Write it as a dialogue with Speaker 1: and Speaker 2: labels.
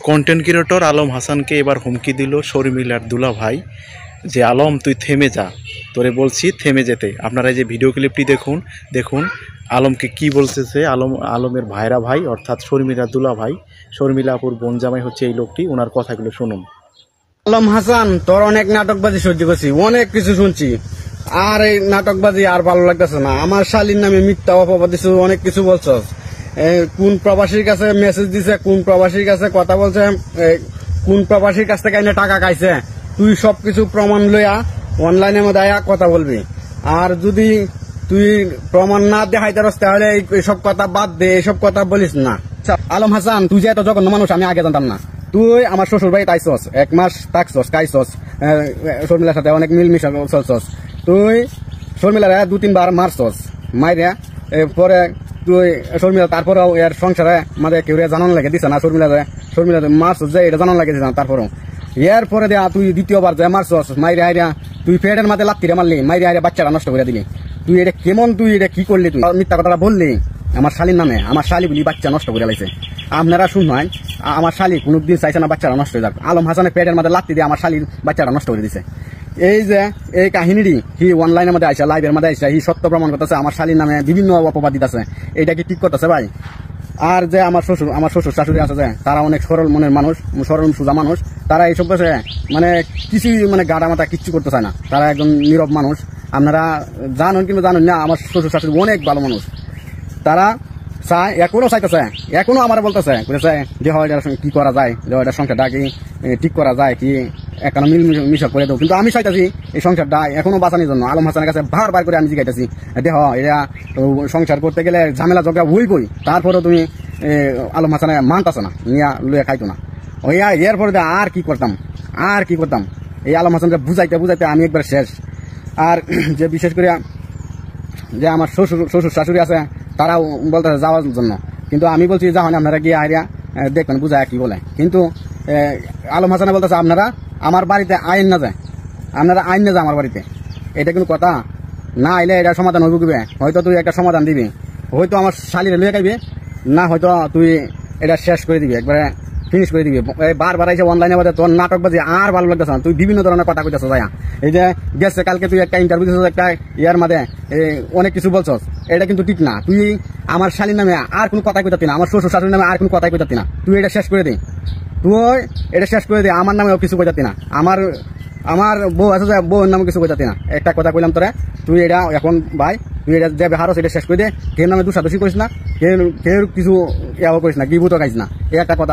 Speaker 1: Content creator Alam হাসানকে এবার হুমকি দিল শর্মিলার দুলা ভাই যে আলম তুই থেমে যা, তোরে বলছি থেমে যেতে। আপনারা এই যে ভিডিও ক্লিপটি দেখুন আলমকে কি বলতেছে। আলমের ভাইরা ভাই অর্থাৎ শর্মিলার দুলা ভাই, শর্মিলাপুর বোন জামাই হচ্ছে এই লোকটি, ওনার কথাগুলো শুনুন।
Speaker 2: আলম হাসান, তোর অনেক নাটকবাজি সহ্য করছি, অনেক কিছু শুনছি, আর এই নাটকবাজি আর ভালো লাগতেছে না। আমার শালীর নামে মিথ্যা অপবাদ দিছ, অনেক কিছু বলছস। কোন প্রবাসীর কাছে মেসেজ দিছে, কোন প্রবাসীর কাছে কথা বলছে, কোন প্রবাসীর কাছ থেকে এনে টাকা খাইছে, তুই সবকিছু প্রমাণ লইয়া অনলাইনের মধ্যে আয়া কথা বলবি। আর যদি তুই প্রমাণ না দেখাইতে পারস তাহলে এইসব কথা বাদ দে, এইসব কথা বলিস না। আলম হাসান, তুই যে এত জঘন্য মানুষ আমি আগে জানতাম না। তুই আমার শ্বশুর বাড়িতে আইসস, 1 মাস থাকছস, খাইছস, শর্মিলার সাথে অনেক মিলমিশা চলছস। তুই শর্মিলার 2-3 বার মারছস, মাইরা পরে তুই শর্মিলা তারপরেও এর সংসারে আমাদের কেউ জানানো লাগে দিছে না। শর্মিলা মারছস যে এটা জানানো লাগে দিছে না। তারপরেও এর পরে দেয়া তুই দ্বিতীয়বার যে মারছস, মাইরা হাইরা তুই পেটের মাঝে লাত্তিরে মারলি, মাইরা হাইরা বাচ্চাটা নষ্ট করে দিলি। তুই এটা কেমন, তুই এটা কি করলি? তুই মিথ্যা কথাটা বললি আমার শালীর নামে। আমার শালী বলি বাচ্চা নষ্ট করে লাইছে। আপনারা শুনবেন, আমার শালী কোনদিন চাইছে না বাচ্চারা নষ্ট হয়ে যাক। আলম হাসানের পেটের মধ্যে লাত্তি দিয়ে আমার শালীর বাচ্চাটা নষ্ট করে দিছে। এই যে এই কাহিনীটি হি অনলাইনের মধ্যে আইসা, লাইভের মধ্যে আইসা হি সত্য প্রমাণ করতেছে আমার শালীর নামে বিভিন্ন অপবাদ দিতেছে। এটা কি ঠিক করতেছে ভাই? আর যে আমার শ্বশুর শাশুড়ি আছে যে তারা অনেক সরল মনের মানুষ, সরল সোজা মানুষ, তারা এইসব কাছে মানে কিছুই মানে গাড়া মাথা কিচ্ছু করতে চায় না। তারা একদম নীরব মানুষ। আপনারা জানেন কিন্তু জানেন না, আমার শ্বশুর শাশুড়ি অনেক ভালো মানুষ। তারা চায়, এখনো চাইতেছে, এখনো আমার বলতেছে যে হয় এটা কি করা যায়, যে এটা সংসারটা কি ঠিক করা যায়, কি একটা মিল করে দেবো। কিন্তু আমি চাইতেছি এই সংসারটা এখনো বাঁচানোর জন্য আলম হাসানের কাছে বারবার করে আমি জিজ্ঞাসি, দেহ এটা সংসার করতে গেলে ঝামেলা জগা হইবই, তারপরেও তুমি আলম হাসানে মানতেছে না, নিয়া লুয়ে খাইতো না। ওই এরপরে আর কি করতাম এই আলম হাসানকে বুঝাইতে আমি একবার শেষ। আর যে বিশেষ করে যে আমার শ্বশুর শাশুড়ি আছে তারাও বলতেছে যাওয়ার জন্য, কিন্তু আমি বলছি যাও না, আপনারা গিয়ে আইরিয়া দেখবেন বুঝায় কি বলে। কিন্তু আলম হাসানে বলতেছে আপনারা আমার বাড়িতে আইন না যায়, আমার বাড়িতে। এটা কিন্তু কথা না, আইলে এটা সমাধান হইব কিবে? হয়তো তুই একটা সমাধান দিবি, হয়তো আমার শালিরে লুয়ে খাইবি, না হয়তো তুই এটা শেষ করে দিবি, একবারে ফিনিশ করে দিবি। বারবার আইসে অনলাইনে বাদে তোর নাটকবাজি আর ভালো লাগতেছে না। তুই বিভিন্ন ধরনের কথা কইতেছ যায়। এই যে গেছে কালকে তুই একটা ইন্টারভিউ দিচ্ছ একটা ইয়ার মাঝে অনেক কিছু বলছস, এটা কিন্তু ঠিক না। তুই আমার শালীর নামে আর কোনো কথাই কইতাতি না, আমার শ্বশুর শাশুড়ির নামে আর কোনো কথাই কইতাতি না। তুই এটা শেষ করে দে, আমার নামেও কিছু কইতাতি না। আমার বউ আছে যে বউর নামে কিছু কইতাতি না। একটা কথা কইলাম তোরা, তুই এটা এখন ভাই তুই এটা যে হারস এটা শেষ করে দে। কেউ নামে দোষাদোষি করিস না, কেউ কিছু ইয়াও করিস না, গিবুতও খাইস না। এই একটা কথা।